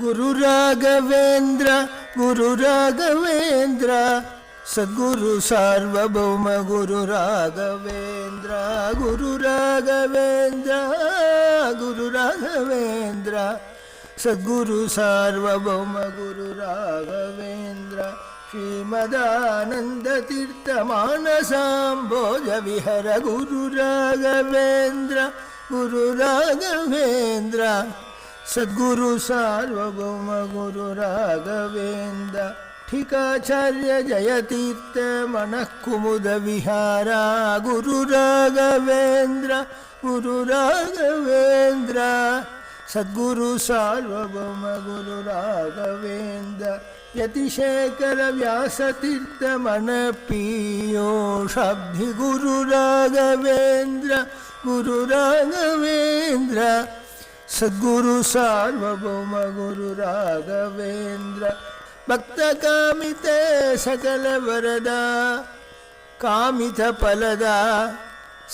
गुरु राघवेंद्र गुरु राघवेंद्र सद्गुरु सार्वभौम गुरु राघवेंद्र गुरु राघवेंद्र गुरु राघवेंद्र सद्गुरु सार्वभौम गुरु राघवेंद्र श्रीमदानंद तीर्थ मानसाम्भोज विहर गुरु राघवेंद्र सद्गुरु सार्वभौम गुरु राघवेंद्र ठिकाचार्य जयतीर्थ मनः कुमुद विहारा गुरु राघवेंद्र सद्गुरु सार्वभौम गुरु राघवेंद्र यतिशेखर व्यासतीर्थ मन पीयोषाब्धि गुरु राघवेंद्र सद्गुरु सार्वभौम गुरु राघवेंद्र भक्त कामिते सकल वरदा कामित फलदा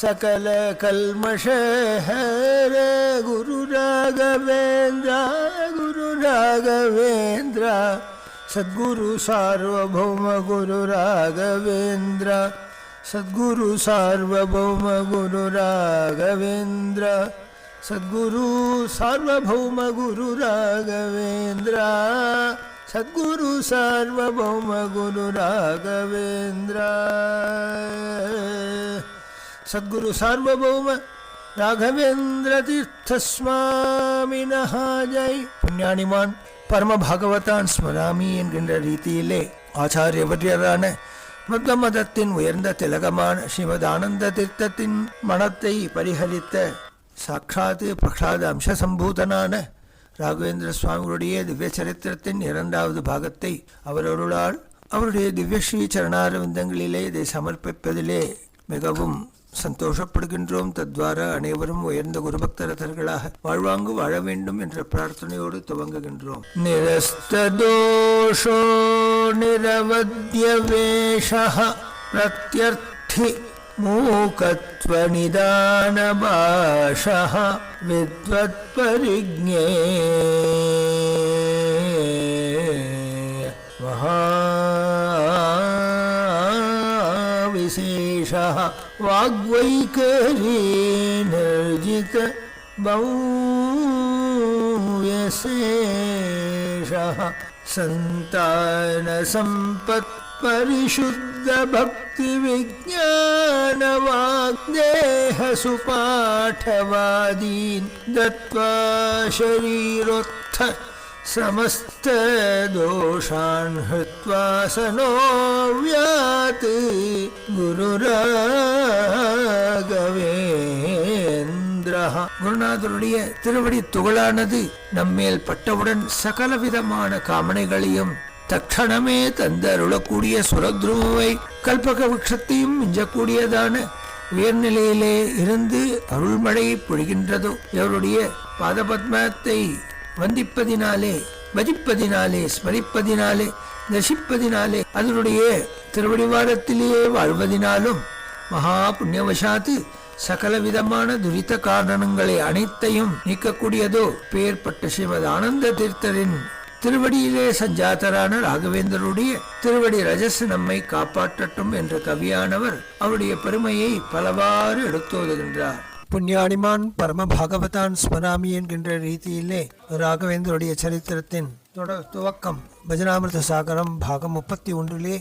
सकल कल्मष हर गुरु राघवेंद्र सद्गुरु सार्वभौम गुरु राघवेंद्र सद्गुरु सार्वभौम गुरु राघवेंद्र सद्गुरु सार्वभौम गुरु राघवेंद्र सद्गुरु सार्वभौम गुरु राघवेंद्र सद्गुरु सार्वभौम राघवेंद्र तीर्थ स्वामिनः जय. புண்ணியானிமான் பரம பாகவதான் ஸ்மராமி என்கின்ற ரீதியிலே ஆச்சாரியவரியரான மத்வ மதத்தின் உயர்ந்த திலகமான ஸ்ரீமத் ஆனந்த தீர்த்தத்தின் மனத்தை பரிஹரித்த சாட்சாத் பிரகலாத அம்ச சம்பூதனான ராகவேந்திர சுவாமிகளுடைய திவ்ய சரித்திரத்தின் இரண்டாவது பாகத்தை அவரருளால் அவருடைய திவ்யஸ்ரீ சரணாரவிந்தங்களிலே இதை சமர்ப்பிப்பதிலே மிகவும் சந்தோஷப்படுகின்றோம். தத்வாரா அனைவரும் உயர்ந்த குருபக்தரதர்களாக வாழ்வாங்கு வாழ வேண்டும் என்ற பிரார்த்தனையோடு துவங்குகின்றோம். நிரஸ்ததோஷோ நிரவத்யவேஷः பிரத்யர்த்தி மூகத்வ நிதான பாஷः வித்வத் பரிஜ்ஞே மகாவிசேஷः वाग्वैखरी निर्जित भूयशेषः संतान संपत् परिशुद्ध भक्ति विज्ञान वाग्देह सुपाठवादीन् दत्वा शरीरोत्थ समस्त दोषान् हृत्वा सनोव्यात् குருராகவேந்திரஹ. குருநாதருடைய திருவடி துகளானது நம்மேல் பட்டவுடன் சகலவிதமான காமனைகளையும் தட்சணமே தந்தருளக்கூடிய சுரத்ருவை கல்பக விருட்சத்தையும் மிஞ்சக்கூடியதான உயர்நிலையிலே இருந்து அருள்மழையை பொழிகின்றதோ அவருடைய பாதபத்மத்தை வந்திப்பதினாலே பஜிப்பதினாலே ஸ்மரிப்பதினாலே தரிசிப்பதினாலே அதனுடைய திருவடிவாரத்திலேயே வாழ்வதினாலும் மகா புண்ணியவசாத்து சகல விதமான துரித காரணங்களை அனைத்தையும் நீக்கக்கூடியதோ பெயர்பட்ட ஸ்ரீமத் ஆனந்த தீர்த்தரின் திருவடியிலே சஞ்சாதரான ராகவேந்தருடைய திருவடி ரஜஸ் நம்மை காப்பாற்றட்டும் என்ற கவியானவர் அவருடைய பெருமையை பலவாறு எடுத்தோதுகின்றார். புண்ணியானிமான் பரம பாகவதான் ஸ்மராமி என்கின்ற ரீதியிலே ராகவேந்தருடைய சரித்திரத்தின் துவக்கம் பஜனாமிருத சாகரம் பாகம் 31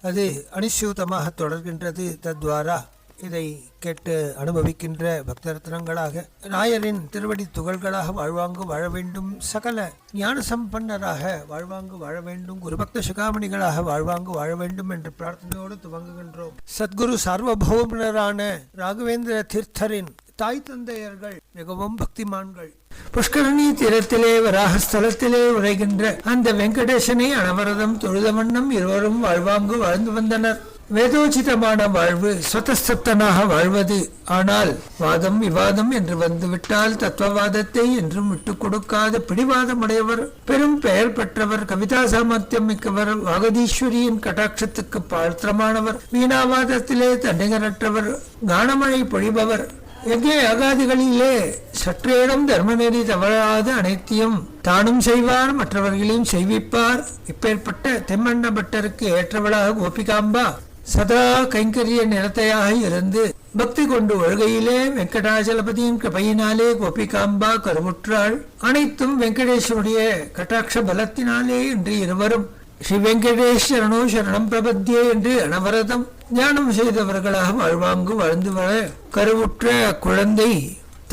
அது அனிச்சூதமாக தொடர்கின்றது. தத்வாரா இதை கேட்டு அனுபவிக்கின்ற பக்தரத்னங்களாக நாயரின் திருவடி துகள்களாக வாழ்வாங்கு வாழ வேண்டும், சகல ஞான சம்பன்னராக வாழ்வாங்கு வாழ வேண்டும், குருபக்த சிகாமணிகளாக வாழ்வாங்கு வாழ வேண்டும் என்ற பிரார்த்தனையோடு துவங்குகின்றோம். சத்குரு சார்வபௌமரான ராகவேந்திர தீர்த்தரின் தாய் தந்தையர்கள் மிகவும் பக்திமான்கள். புஷ்கரணி தீரத்திலே வராகஸ்தலத்திலே உரைகின்ற அந்த வெங்கடேசனை அனவரதம் தொழுத வண்ணம் இருவரும் வாழ்வாங்கு வாழ்ந்து வந்தனர். வேதோச்சிதமான வாழ்வு ஸ்வதஸ்தனாக வாழ்வது. ஆனால் வாதம் விவாதம் என்று வந்துவிட்டால் தத்துவவாதத்தை என்றும் விட்டுக் கொடுக்காத பிடிவாதமுடையவர், பெரும் பெயர் பெற்றவர், கவிதா சாமர்த்தியம் மிக்கவர், வாகதீஸ்வரியின் கட்டாட்சத்துக்கு பாத்திரமானவர், வீணாவாதத்திலே தன்னிகரற்றவர், கானமழை பொழிபவர், எங்கே அகாதிகளிலே சற்றேனும் தர்மநெறி தவறாது அனைத்தையும் தானும் செய்வார், மற்றவர்களையும் செய்விப்பார். இப்பேற்பட்ட தெம்மண்ண பட்டருக்கு ஏற்றவளாக கோபிகாம்பா சதா கைங்கரிய நிரத்தையாக இருந்து பக்தி கொண்டு ஒழுகையிலே வெங்கடாச்சலபதியின் கிருபையினாலே கோபிகாம்பா கருவுற்றாள். அனைத்தும் வெங்கடேஸ்வருடைய கட்டாட்ச பலத்தினாலே இன்று இருவரும் ஸ்ரீ வெங்கடேஷ் சரணோ சரணம் பிரபத்தியே என்று அனவரதம் ஞானம் செய்தவர்களாக வாழ்வாங்கு வாழ்ந்து வர கருவுற்ற குழந்தை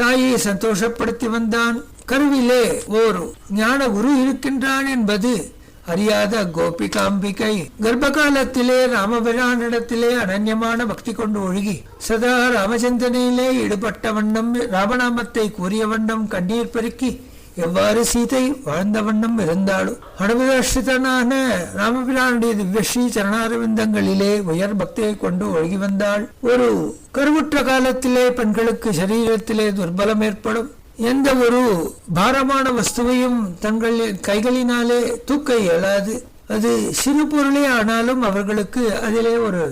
தாயை சந்தோஷப்படுத்தி வந்தான். கருவிலே ஓர் ஞான குரு இருக்கின்றான் என்பது அறியாத கோபிகாம்பிகை கர்ப்ப காலத்திலே ராமபிரானிடத்திலே அனன்யமான பக்தி கொண்டு ஒழுகி சதா ராமச்சந்திரனிலே ஈடுபட்ட வண்ணம் ராமநாமத்தை கூறிய வண்ணம் கண்ணீர் பெருக்கி எவ்வாறு சீதை வாழ்ந்த வண்ணம் இருந்தாலும் அனுபதாஷ்டிதனான ராமபிரானுடைய திவ்யஸ்ரீ சரணாரவிந்தங்களிலே உயர் பக்தியை கொண்டு ஒழுகி வந்தாள். ஒரு கருவுற்ற காலத்திலே பெண்களுக்கு சரீரத்திலே துர்பலம் ஏற்படும். எந்த ஒரு பாரமான வஸ்துவையும் தங்கள் கைகளினாலே தூக்க இயலாது. அது சிறு பொருளே ஆனாலும் அவர்களுக்கு அதிலே ஒரு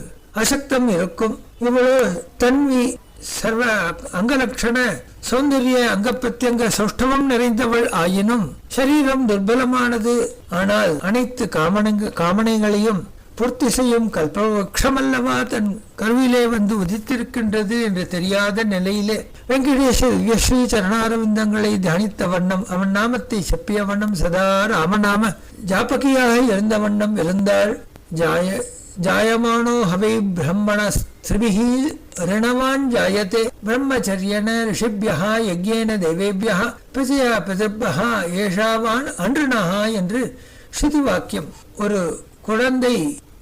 அசக்தம் இருக்கும். இவ்வளவு தன்வி சர்வ அங்கலட்சண சௌந்தரிய அங்க பிரத்யங்க சௌஷ்டவம் நிறைந்தவள் ஆயினும் சரீரம் துர்பலமானது. ஆனால் அனைத்து காமனைகளையும் பூர்த்தி செய்யும் கல்பவக்ஷமல்லவா தன் கருவிலே வந்து உதித்திருக்கின்றது என்று தெரியாத நிலையிலே வெங்கடேஷ திவ்யஸ்ரீ சரணாரவிந்தங்களை தியானித்த வண்ணம் அவன் நாமத்தை செப்பிய வண்ணம் சதா ராமநாம ஜாபகியாக இருந்த வண்ணம் இருந்தாள். ஜாயமானோ ஹவை பிரம்மண ஸ்திரிபிஹி ரிணவான் ஜாயதே பிரம்மச்சரியன ரிஷிபியா யஜ்யேன தேவேபியா பிரஜயா பிதர்பா ஏஷாவான் அன்றுணஹா என்று ஸ்ருதி வாக்கியம். ஒரு குழந்தை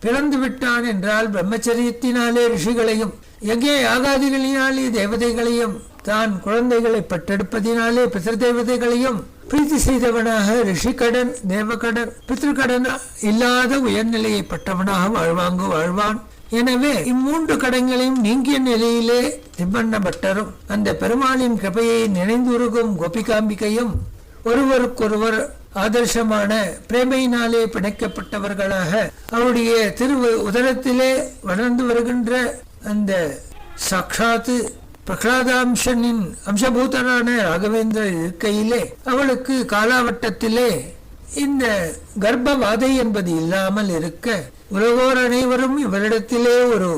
பிறந்து விட்டான் என்றால் பிரம்மச்சரியத்தினாலே ரிஷிகளையும் யஜ்ய யாகாதிகளினாலே தேவதைகளையும் தான் குழந்தைகளை பட்டெடுப்பதினாலே பிதர்தேவதைகளையும் பிரீத்தி செய்தவனாக ரிஷிகடன் தேவகடன் பித்ருக்கடன் இல்லாத உயர்நிலையை பட்டவனாக வாழ்வான். எனவே இம்மூன்று கடன்களையும் நீங்கிய நிலையிலே திம்மண்ண பட்டரும் அந்த பெருமாளின் கிருபையை நினைந்துருகும் கோபிகாம்பிகையும் ஒருவருக்கொருவர் ஆதர்சமான பிரேமையினாலே பிணைக்கப்பட்டவர்களாக அவருடைய திரு உதரத்திலே வளர்ந்து வருகின்ற அந்த சாட்சாத்து பிரகலாதாம்சனின் அம்சபூதரான ராகவேந்திரர் இருக்கையிலே அவளுக்கு காலாவட்டத்திலே இந்த கர்ப்பவாதை என்பது இல்லாமல் இருக்க உலகோர் அனைவரும் இவரிடத்திலே ஒரு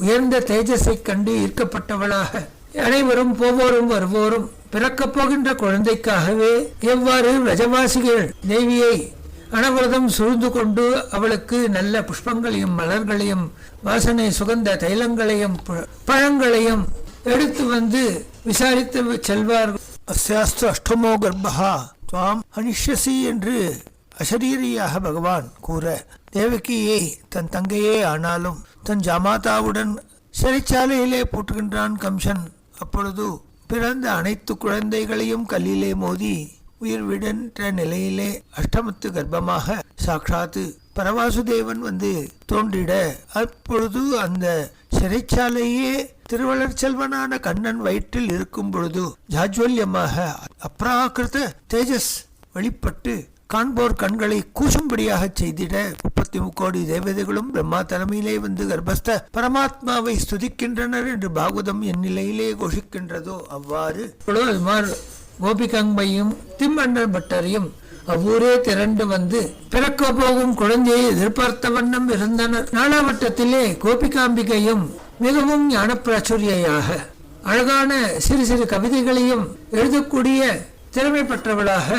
உயர்ந்த தேஜஸை கண்டு ஈர்க்கப்பட்டவளாக அனைவரும் போவோரும் வருவோரும் பிறக்கப் போகின்ற குழந்தைக்காகவே எவ்வாறு ரஜவாசிகள் தேவியை அனவரதம் சூழ்ந்து கொண்டு அவளுக்கு நல்ல புஷ்பங்களையும் மலர்களையும் வாசனை சுகந்த தைலங்களையும் பழங்களையும் எடுத்து வந்து விசாரித்து செல்வார்கள். அஸ்யாஸ்து அஷ்டமோ கர்ப்பா துவாம் அனிஷ்யசி என்று அசரீரியாக பகவான் கூற தேவகியை தன் தங்கையே ஆனாலும் தன் ஜாமாதாவுடன் சிறைச்சாலையிலே போட்டுகின்றான் கம்சன். அப்பொழுது பிறந்த அனைத்து குழந்தைகளையும் கல்லிலே மோதி உயிர் விடன்ற நிலையிலே அஷ்டமத்து கர்ப்பமாக சாட்சாத்து பரவாசுதேவன் வந்து தோன்றிட அப்பொழுது அந்த சிறைச்சாலையே திருவளர் செல்வனான கண்ணன் வயிற்றில் இருக்கும் பொழுது ஜாஜ்வல்யமாக அப்ராகிருத தேஜஸ் வெளிப்பட்டு காண்போர் கண்களை கூசும்படியாக செய்திட 33 கோடி தேவதைகளும் பிரம்மா தலைமையிலே வந்து கர்ப்பஸ்த பரமாத்மாவை ஸ்துதிக்கின்றனர் என்று பாகவதம் என் நிலையிலே கோஷிக்கின்றதோ அவ்வாறு கோபிகங்கையும் திம்மண்ண பட்டரையும் அவ்வூரே திரண்டு வந்து பிறக்க போகும் குழந்தையை எதிர்பார்த்த வண்ணம் இருந்தனர். நாளாவட்டத்திலே கோபிகாம்பிகையும் மிகவும் ஞானப்பிராச்சுரியாக அழகான சிறு சிறு கவிதைகளையும் எழுதக்கூடிய திறமை பெற்றவளாக,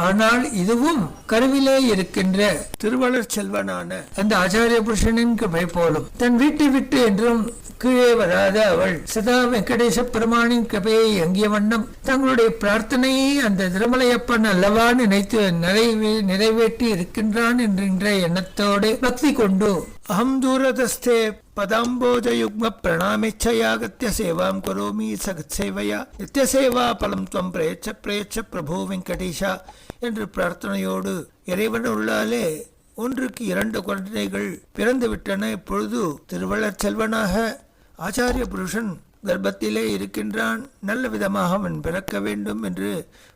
ஆனால் இதுவும் கருவிலே இருக்கின்ற திருவளர் செல்வனான அந்த ஆச்சாரிய புருஷனின் கிருபை போலும் தன் வீட்டை விட்டு என்றும் கீழே வராத அவள் சதா வெங்கடேச பெருமானின் கிருபையை அங்கிய வண்ணம் தங்களுடைய பிரார்த்தனையை அந்த திருமலையப்பன் அல்லவா நினைத்து நிறைவேற்றி இருக்கின்றான் என்கின்ற எண்ணத்தோடு பக்தி கொண்டு அஹம் தூரதஸ்தே பதாம்போஜயுக்ம பிரணாமிச்சயாகத்ய சேவாம் கரோமி சகத்சேவையா நித்திய சேவா பலம் துவம் பிரயச்ச பிரபோ வெங்கடேஷா என்று பிரார்த்தனையோடு இறைவன் உள்ளாலே 1க்கு 2 குழந்தைகள் பிறந்து விட்டன. இப்பொழுது திருவளர் செல்வனாக ஆச்சாரிய புருஷன் கர்ப்பத்திலே இருக்கின்றான், நல்ல விதமாக அவன் பிறக்க வேண்டும் என்று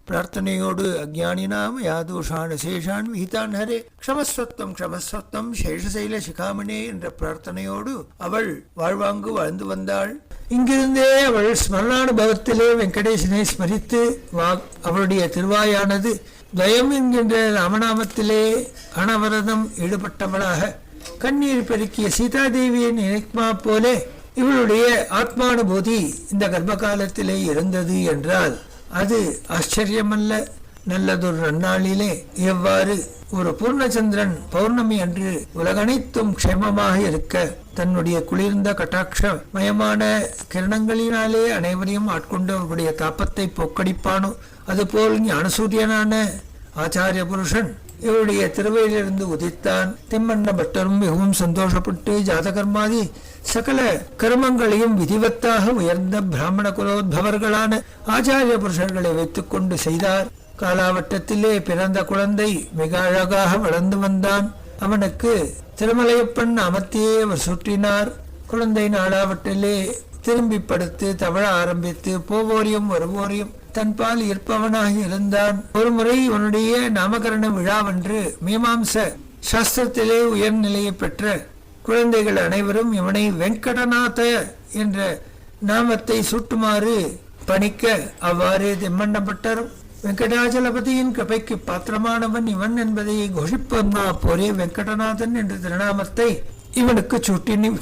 பிரார்த்தனையோடு அஜ்ஞானினாம் யாதோஷான் சேஷான் விகிதான் ஹரே க்ஷமஸ்வத்தம் க்ஷமஸ்வத்தம் சேஷசைல சிகாமணே என்ற பிரார்த்தனையோடு அவள் வாழ்வாங்கு வாழ்ந்து வந்தாள். இங்கிருந்தே அவள் ஸ்மரணானுபவத்திலே வெங்கடேசனை ஸ்மரித்து அவளுடைய திருவாயானது துவயம் என்கின்ற ராமநாமத்திலே அனவரதம் ஈடுபட்டவளாக கண்ணீர் பெருக்கிய சீதாதேவியின் நினைக்குமா போலே இவளுடைய ஆத்மானுபூதி இந்த கர்ப்ப காலத்திலே இருந்தது என்றால் அது ஆச்சரியமல்ல. நல்லதொரு நன்னாளிலே எவ்வாறு ஒரு பூர்ணச்சந்திரன் பௌர்ணமி அன்று உலகனைத்தும் க்ஷேமமாக இருக்க தன்னுடைய குளிர்ந்த கட்டாட்சமயமான கிரணங்களினாலே அனைவரையும் ஆட்கொண்டு அவருடைய தாபத்தை போக்கடிப்பானோ, அதுபோல் ஞானசூரியனான ஆச்சாரிய புருஷன் இவருடைய திருவையிலிருந்து உதித்தான். திம்மண்ண பட்டரும் மிகவும் சந்தோஷப்பட்டு ஜாதகர்மாதி சகல கர்மங்களையும் விதிவத்தாக உயர்ந்த பிராமண குலோத்பவர்களான ஆச்சாரிய புருஷர்களை வைத்துக் கொண்டு செய்தார். காலாவட்டத்திலே பிறந்த குழந்தை மிக அழகாக வளர்ந்து வந்தான். அவனுக்கு திருமலையப்பன் நாமத்தையே அவர் சுற்றினார். குழந்தை நாளாவட்டிலே திரும்பி படுத்து தவழ ஆரம்பித்து போவோரையும் வருவோரையும் தன்பால் இருப்பவனாக இருந்தான். ஒருமுறை இவனுடைய நாமகரண விழாவன்று மீமாம்ச சாஸ்திரத்திலே உயர்நிலையை பெற்ற குழந்தைகள் அனைவரும் இவனை வெங்கடநாத என்ற நாமத்தை சூட்டுமாறு பணிக்க, அவ்வாறு திம்மண்ணப்பட்டரும் வெங்கடாச்சலபதியின் கிருபைக்கு பாத்திரமானவன் இவன் என்பதை கோஷிப்பா போரே வெங்கடநாதன் என்ற திருநாமத்தை இவனுக்கு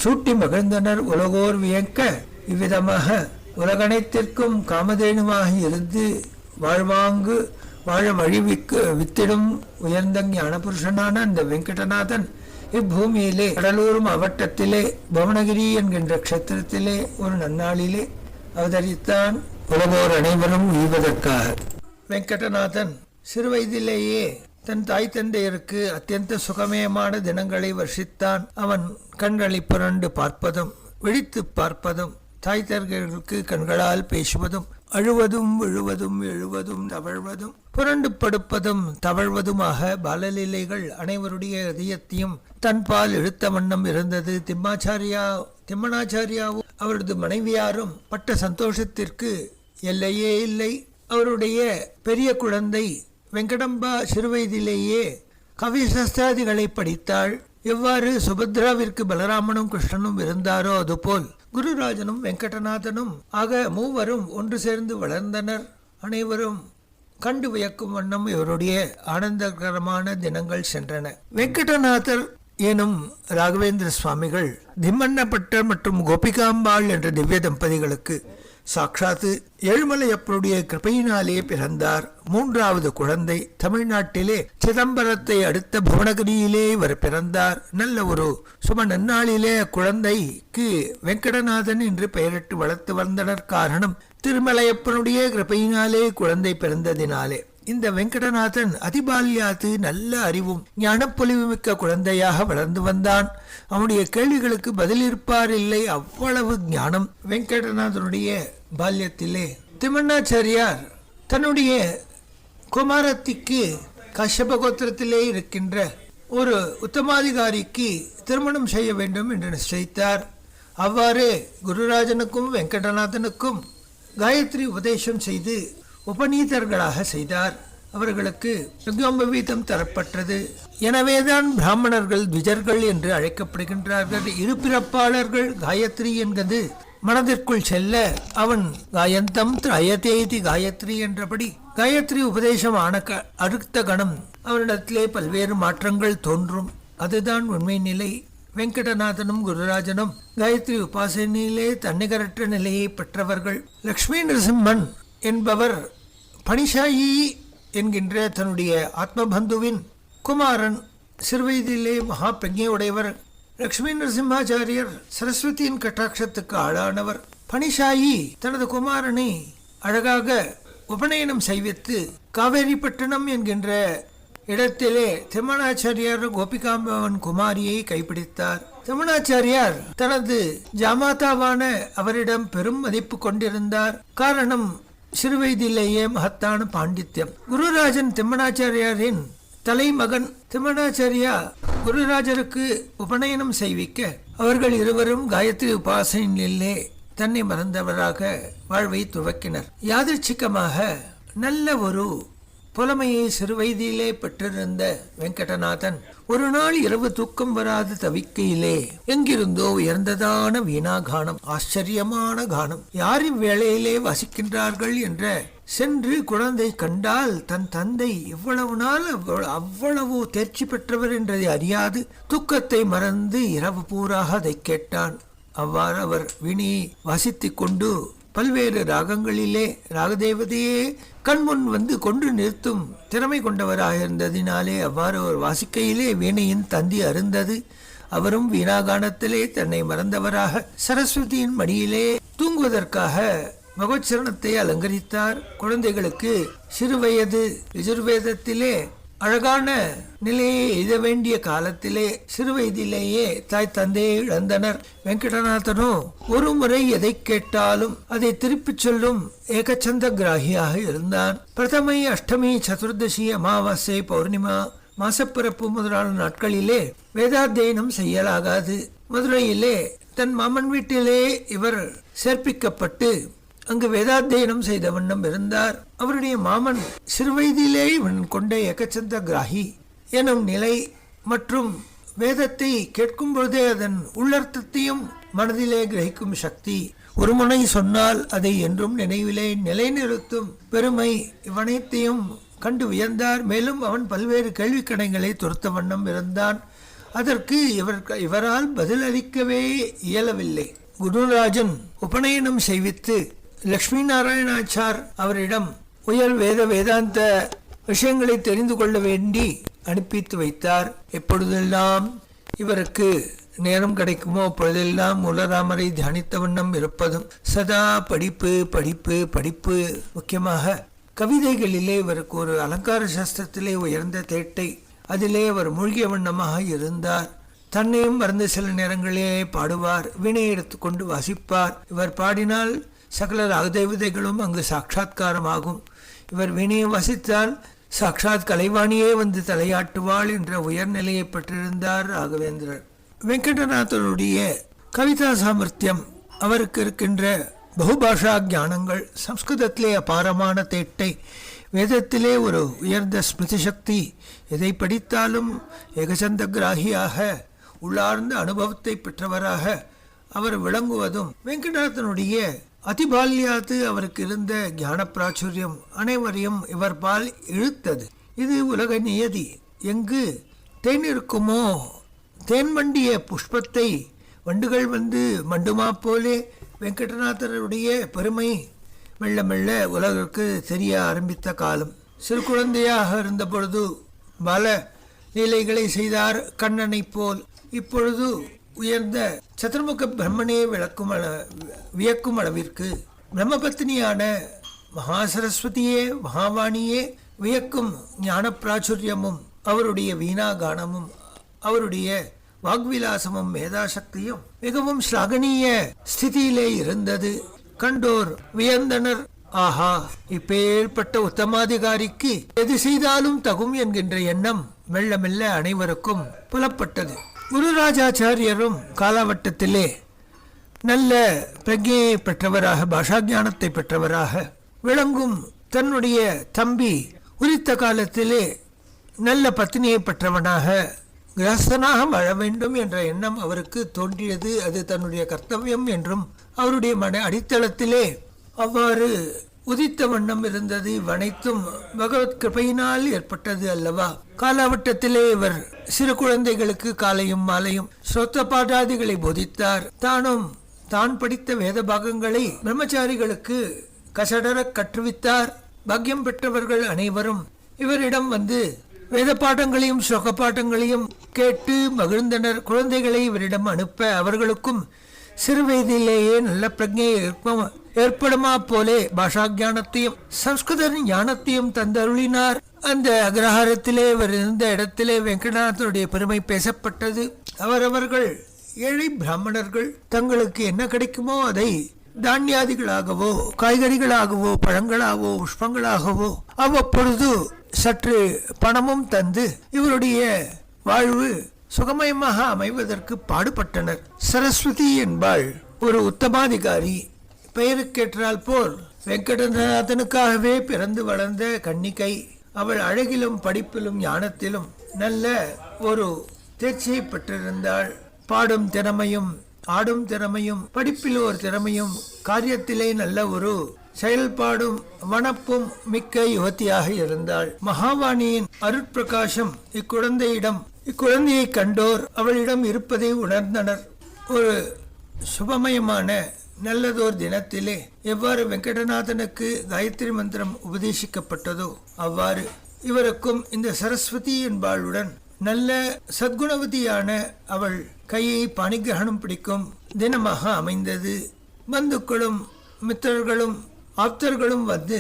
சூட்டி மகிழ்ந்தனர். உலகோர் வியக்க இவ்விதமாக உலகனைத்திற்கும் காமதேனுமாக இருந்து வாழ்வாங்கு வாழ வித்திடும் உயர்ந்த ஞான புருஷனான அந்த வெங்கடநாதன் இப்பூமியிலே கடலூர் மாவட்டத்திலே புவனகிரி என்கின்ற க்ஷேத்திரத்திலே ஒரு நன்னாளிலே அவதரித்தான், உலகோர் அனைவரும் உய்வதற்காக. வெங்கடநாதன் சிறுவயதிலேயே தன் தாய் தந்தையருக்கு அத்தியந்த சுகமயமான தினங்களை வர்ஷித்தான். அவன் கண்களை புரண்டு பார்ப்பதும் விழித்து பார்ப்பதும் தாய் தர்களுக்கு கண்களால் பேசுவதும் அழுவதும் விழுவதும் எழுவதும் தவழ்வதும் புரண்டு படுப்பதும் தவழ்வதுமாக பாலலீலைகள் அனைவருடைய இதயத்தையும் தன்பால் இழுத்த வண்ணம் இருந்தது. திம்மணாச்சாரியாவும் அவரது மனைவியாரும் பட்ட சந்தோஷத்திற்கு எல்லையே இல்லை. அவருடைய பெரிய குழந்தை வெங்கடம்பா சிறுவயதிலேயே கவி சஸ்திராதிகளை படித்தாள். எவ்வாறு சுபத்ராவிற்கு பலராமனும் கிருஷ்ணனும் இருந்தாரோ அதுபோல் குருராஜனும் வெங்கடநாதனும் ஆக மூவரும் ஒன்று சேர்ந்து வளர்ந்தனர். அனைவரும் கண்டு வியக்கும் வண்ணம் இவருடைய ஆனந்தகரமான தினங்கள் சென்றன. வெங்கடநாதர் எனும் ராகவேந்திர சுவாமிகள் திம்மண்ணப்பட்டர் மற்றும் கோபிகாம்பாள் என்ற திவ்ய தம்பதிகளுக்கு சாட்சாத்து ஏழுமலையப்பருடைய கிருபையினாலே பிறந்தார். மூன்றாவது குழந்தை தமிழ்நாட்டிலே சிதம்பரத்தை அடுத்த புவனகிரியிலே இவர் பிறந்தார். நல்ல ஒரு சுப நன்னாளிலே குழந்தைக்கு வெங்கடநாதன் என்று பெயரிட்டு வளர்த்து வந்தனர். காரணம் திருமலையப்பனுடைய கிருபையினாலே குழந்தை பிறந்ததினாலே. இந்த வெங்கடநாதன் அதிபால்யாத்து நல்ல அறிவும் ஞானப்பொலிவு மிக்க குழந்தையாக வளர்ந்து வந்தான். அவனுடைய கேள்விகளுக்கு பதிலிருப்பார் இல்லை, அவ்வளவு ஞானம். வெங்கடநாதனுடைய பால்யத்திலே திம்மண்ணாச்சாரியார் தன்னுடைய குமாரத்திக்கு கஷ்யப கோத்திரத்திலே இருக்கின்ற ஒரு உத்தமாதிகாரிக்கு திருமணம் செய்ய வேண்டும் என்று நிச்சயித்தார். அவ்வாறு குருராஜனுக்கும் வெங்கடநாதனுக்கும் காயத்ரி உபதேசம் செய்து உபநீதர்களாக செய்தார். அவர்களுக்கு யஜ்ஞோபவீதம் தரப்பட்டது. எனவேதான் பிராமணர்கள் த்விஜர்கள் என்று அழைக்கப்படுகின்றார்கள். இருபிறப்பாளர்கள் காயத்ரி என்பது மனதிற்குள் செல்ல அவன் காயந்தம் திரயதேதி காயத்ரி என்றபடி காயத்ரி உபதேசம் ஆன அடுத்த கணம் அவனிடத்திலே பல்வேறு மாற்றங்கள் தோன்றும். அதுதான் உண்மை நிலை. வெங்கடநாதனும் குருராஜனும் காயத்ரி உபாசனையிலே தன்னிகரற்ற நிலையை பெற்றவர்கள். லக்ஷ்மி நரசிம்மன் என்பவர் பனிஷாயி என்கின்ற தன்னுடைய ஆத்மபந்துவின் குமாரன். சிறுவயதிலே மகா பிரஜையுடையவர். லக்ஷ்மி நரசிம்மாச்சாரியர் சரஸ்வதியின் கட்டாட்சத்துக்கு ஆளானவர். பனிஷாயி தனது குமாரனை அழகாக உபநயனம் செய்வித்து காவேரிப்பட்டினம் என்கின்ற இடத்திலே திம்மணாச்சாரியார் கோபிகாம்பவன் குமாரியை கைப்பிடித்தார். திம்மணாச்சாரியார் தனது ஜாமாதாவான அவரிடம் பெரும் மதிப்பு கொண்டிருந்தார். காரணம் சிறுவயதிலேயே மகத்தான பாண்டித்யம். குருராஜன் திம்மணாச்சாரியாரின் தலைமகன். திம்மணாச்சாரியா குருராஜருக்கு உபநயனம் செய்விக்க அவர்கள் இருவரும் காயத்ரி உபாசனையிலே தன்னை மறந்தவராக வாழ்வை துவக்கினர். யாதர்ச்சிகமாக நல்ல ஒரு புலமையை சிறுவயதிலே பெற்றிருந்த வெங்கடநாதன் ஒரு நாள் இரவு தூக்கம் வராது தவிக்கையிலே எங்கிருந்தோ உயர்ந்ததான வீணாகானம், ஆச்சரியமான கானம், யார் இவ்வேளையிலே வசிக்கின்றார்கள் என்ற சென்று குழந்தை கண்டால் தன் தந்தை இவ்வளவு நாள் அவ்வளவு தேர்ச்சி பெற்றவர் என்றதை அறியாது துக்கத்தை மறந்து இரவு பூராக அதை கேட்டான். அவ்வாறு அவர் வீணையை வாசித்துக் கொண்டு பல்வேறு ராகங்களிலே ராகதேவதையே கண்முன் வந்து கொண்டு நிறுத்தும் திறமை கொண்டவராக இருந்ததினாலே அவ்வாறு அவர் வாசிக்கையிலே வீணையின் தந்தி அருந்தது. அவரும் வீணாகானத்திலே தன்னை மறந்தவராக சரஸ்வதியின் மடியிலே தூங்குவதற்காக பகவச்சரணத்தை அலங்கரித்தார். குழந்தைகளுக்கு சிறுவயது யஜுர்வேதத்திலே அழகான நிலையை எய்த வேண்டிய காலத்திலே சிறுவயதிலேயே தாய் தந்தையை இழந்தனர். வெங்கடநாதனோ ஒரு முறை எதை கேட்டாலும் அதை திருப்பிச் சொல்லும் ஏகச்சந்த கிராகியாக இருந்தான். பிரதமை, அஷ்டமி, சதுர்தசி, அமாவாசை, பௌர்ணிமா, மாசப்பிறப்பு முதலான நாட்களிலே வேதாத்தியனம் செய்யலாகாது. மதுரையிலே தன் மாமன் வீட்டிலே இவர் சேர்ப்பிக்கப்பட்டு அங்கு வேதாத்தியனம் செய்த வண்ணம் இருந்தார். அவருடைய மாமன் சிறுவயதிலே இவன் கொண்ட ஏகச்சந்த கிராகி எனும் நிலை மற்றும் வேதத்தை கேட்கும் பொழுதே அதன் உள்ளர்த்தத்தையும் மனதிலே கிரகிக்கும் சக்தி, ஒரு முனை சொன்னால் அதை என்றும் நினைவிலே நிலைநிறுத்தும் பெருமை இவனைத்தையும் கண்டு வியந்தார். மேலும் அவன் பல்வேறு கேள்விக்கணைகளை துரத்த வண்ணம் இருந்தான். அதற்கு இவரால் பதிலளிக்கவே இயலவில்லை. குருராஜன் உபநயனம் செய்வித்து லக்ஷ்மி நாராயணாச்சார் அவரிடம் உயர் வேதாந்த விஷயங்களை தெரிந்து கொள்ள வேண்டி அனுப்பித்து வைத்தார். எப்பொழுதெல்லாம் இவருக்கு நேரம் கிடைக்குமோ அப்பொழுதெல்லாம் மூலராமரை தியானித்த வண்ணம் இருப்பதும், சதா படிப்பு படிப்பு படிப்பு, முக்கியமாக கவிதைகளிலே இவருக்கு ஒரு அலங்கார சாஸ்திரத்திலே உயர்ந்த தேட்டை, அதிலே அவர் மூழ்கிய வண்ணமாக இருந்தார். தன்னையும் மறந்து சில நேரங்களிலே பாடுவார், வீணை எடுத்துக்கொண்டு வாசிப்பார். இவர் பாடினால் சகல ராகதேவதைகளும் அங்கு சாட்சாத்காரமாகும். இவர் வீணையை வசித்தால் சாட்சாத் கலைவாணியே வந்து தலையாட்டுவாள் என்ற உயர்நிலையை பெற்றிருந்தார் ராகவேந்திரர். வெங்கடநாதனுடைய கவிதா சாமர்த்தியம், அவருக்கு இருக்கின்ற பகுபாஷா ஞானங்கள், சம்ஸ்கிருதத்திலே அபாரமான தேட்டை, வேதத்திலே ஒரு உயர்ந்த ஸ்மிருதி சக்தி, எதை படித்தாலும் ஏகசந்த கிராகியாக உள்ளார்ந்த அனுபவத்தை பெற்றவராக அவர் விளங்குவதும், வெங்கடநாதனுடைய அதிபால்யாத்து அவருக்கு இருந்த ஞான பிராச்சுரியம் அனைவரையும் இவர் பால் இழுத்தது. இது உலக நியதி. எங்கு தேன் இருக்குமோ, தேன் மண்டிய புஷ்பத்தை வண்டுகள் வந்து மண்டுமா போலே வெங்கடநாதருடைய பெருமை மெல்ல மெல்ல உலகிற்கு தெரிய ஆரம்பித்த காலம். சிறு குழந்தையாக இருந்த பொழுது பல லீலைகளை செய்தார் கண்ணனை போல். இப்பொழுது உயர்ந்த சதுர்முக பிரம்மனே வியக்கும் அளவிற்கு பிரம்மபத்னியான மகாசரஸ்வதியே மகாவாணியே வியக்கும் ஞான பிராச்சுரியமும் அவருடைய வீணாகானமும் அவருடைய வாக்விலாசமும் மேதாசக்தியும் மிகவும் ஸ்லாகனீய ஸ்திதியிலே இருந்தது. கண்டோர் வியந்தனர். ஆஹா, இப்பேற்பட்ட உத்தமாதிகாரிக்கு எது செய்தாலும் தகும் என்கின்ற எண்ணம் மெல்ல மெல்ல அனைவருக்கும் புலப்பட்டது. குருராஜாச்சாரியரும் காலவட்டத்திலே நல்ல பிரஜையை பெற்றவராக, பாஷாஞானத்தை பெற்றவராக விளங்கும் தன்னுடைய தம்பி உரித்த காலத்திலே நல்ல பத்னியை பெற்றவனாக கிரஸ்தனாக வாழ வேண்டும் என்ற எண்ணம் அவருக்கு தோன்றியது. அது தன்னுடைய கர்த்தவியம் என்றும் அவருடைய மன அடித்தளத்திலே அவ்வாறு உதித்த வண்ணம் இருந்தது. இவ்வனைத்தும் பகவத் கிருபையினால் ஏற்பட்டது அல்லவா. காலவட்டத்திலே இவர் சிறு குழந்தைகளுக்கு காலையும் மாலையும் ஸ்ரோத்த பாடாதிகளை போதித்தார். தான் படித்த வேத பாகங்களை பிரம்மச்சாரிகளுக்கு கசடர கற்றுவித்தார். பாக்கியம் பெற்றவர்கள் அனைவரும் இவரிடம் வந்து வேத பாடங்களையும் ஸ்லோக பாடங்களையும் கேட்டு மகிழ்ந்தனர். குழந்தைகளை இவரிடம் அனுப்ப அவர்களுக்கும் சிறு வயதிலேயே நல்ல பிரஜை ஏற்படுமா போலே பாஷா ஞானத்தையும் சம்ஸ்கிருத ஞானத்தையும் தந்தருளினார். அந்த அக்ரஹாரத்திலே இவர் இருந்த இடத்திலே வெங்கடநாதனுடைய பெருமை பேசப்பட்டது. அவரவர்கள் ஏழை பிராமணர்கள் தங்களுக்கு என்ன கிடைக்குமோ அதை தானியாதிகளாகவோ காய்கறிகளாகவோ பழங்களாகவோ புஷ்பங்களாகவோ அவ்வப்பொழுது சற்று பணமும் தந்து இவருடைய வாழ்வு சுகமயமாக அமைவதற்கு பாடுபட்டனர். சரஸ்வதி என்பாள் ஒரு உத்தமாதிகாரி, பெயருக்கேற்றால் போல் வெங்கடநாதனுக்காகவே பிறந்து வளர்ந்த கன்னிகை. அவள் அழகிலும் படிப்பிலும் ஞானத்திலும் நல்ல ஒரு தேர்ச்சியை பெற்றிருந்தாள். பாடும் திறமையும் ஆடும் திறமையும் படிப்பில் ஒரு திறமையும் காரியத்திலே நல்ல ஒரு செயல்பாடும் வனப்பும் மிக்க யுவதியாக இருந்தாள். மகாவாணியின் அருட்பிரகாசம் இக்குழந்தையை கண்டோர் அவளிடம் இருப்பதை உணர்ந்தனர். ஒரு சுபமயமான நல்லதோர் தினத்திலே எவ்வாறு வெங்கடநாதனுக்கு காயத்ரி மந்திரம் உபதேசிக்கப்பட்டதோ அவ்வாறு இவருக்கும் இந்த சரஸ்வதி என்பாளுடன் நல்ல சத்குணவதியான அவள் கையை பாணிகிரகணம் பிடிக்கும் தினமாக அமைந்தது. பந்துக்களும் மித்திரர்களும் ஆப்தர்களும் வந்து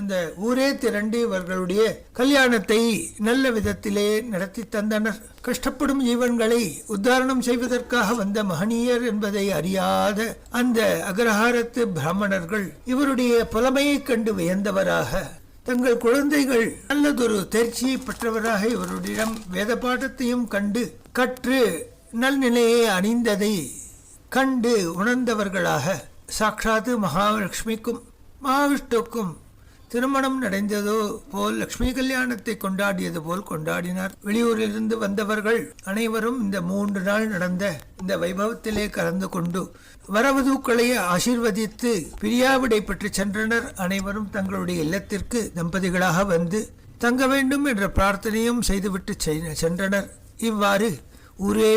அந்த ஊரே திரண்டு இவர்களுடைய கல்யாணத்தை நல்ல விதத்திலே நடத்தி தந்தனர். கஷ்டப்படும் ஜீவன்களை உத்தாரணம் செய்வதற்காக வந்த மகனீயர் என்பதை அறியாத அந்த அக்ரஹாரத்து பிராமணர்கள் இவருடைய புலமையை கண்டு வியந்தவராக, தங்கள் குழந்தைகள் நல்லதொரு தேர்ச்சியை பெற்றவராக இவருடைய வேத பாடத்தையும் கண்டு கற்று நல்நிலையை அணிந்ததை கண்டு உணர்ந்தவர்களாக சாட்சாத்து மகாலட்சுமிக்கும் மகாவிஷ்ணுக்கும் திருமணம் நடந்ததோ போல் லட்சுமி கல்யாணத்தை கொண்டாடியது போல் கொண்டாடினார். வெளியூரிலிருந்து வந்தவர்கள் அனைவரும் இந்த 3 நாள் நடந்த இந்த வைபவத்திலே கலந்து கொண்டு வரவதூக்களை ஆசீர்வதித்து பிரியாவிடை பெற்று சென்றனர். அனைவரும் தங்களுடைய இல்லத்திற்கு தம்பதிகளாக வந்து தங்க வேண்டும் என்ற பிரார்த்தனையும் செய்துவிட்டு சென்றனர். இவ்வாறு ஊரே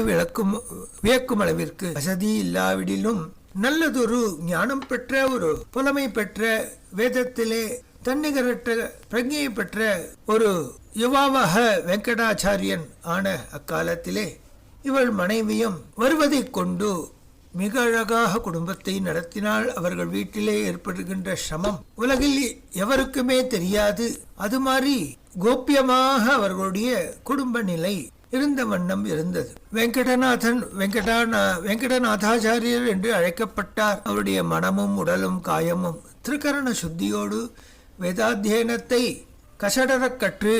வியக்கும் அளவிற்கு வசதி இல்லாவிடிலும் நல்லதொரு ஞானம் பெற்ற ஒரு புலமை பெற்ற வேதத்திலே தன்னிகரற்ற பிரஜையை பெற்ற ஒரு யுவாவாக வெங்கடாச்சாரியன் ஆன அக்காலத்திலே இவள் மனைவியும் வருவதை கொண்டு மிக அழகாக குடும்பத்தை நடத்தினாள். அவர்கள் வீட்டிலே ஏற்படுகின்ற சிரமம் உலகில் எவருக்குமே தெரியாது. அது மாதிரி கோப்பியமாக அவர்களுடைய குடும்ப நிலை இருந்த வண்ணம் இருந்தது. வெங்கடநாதாச்சாரியர் என்று அழைக்கப்பட்டார். அவருடைய மனமும் உடலும் காயமும் திருக்கரண சுத்தியோடு வேதாத்தியனத்தை கசடரக் கற்று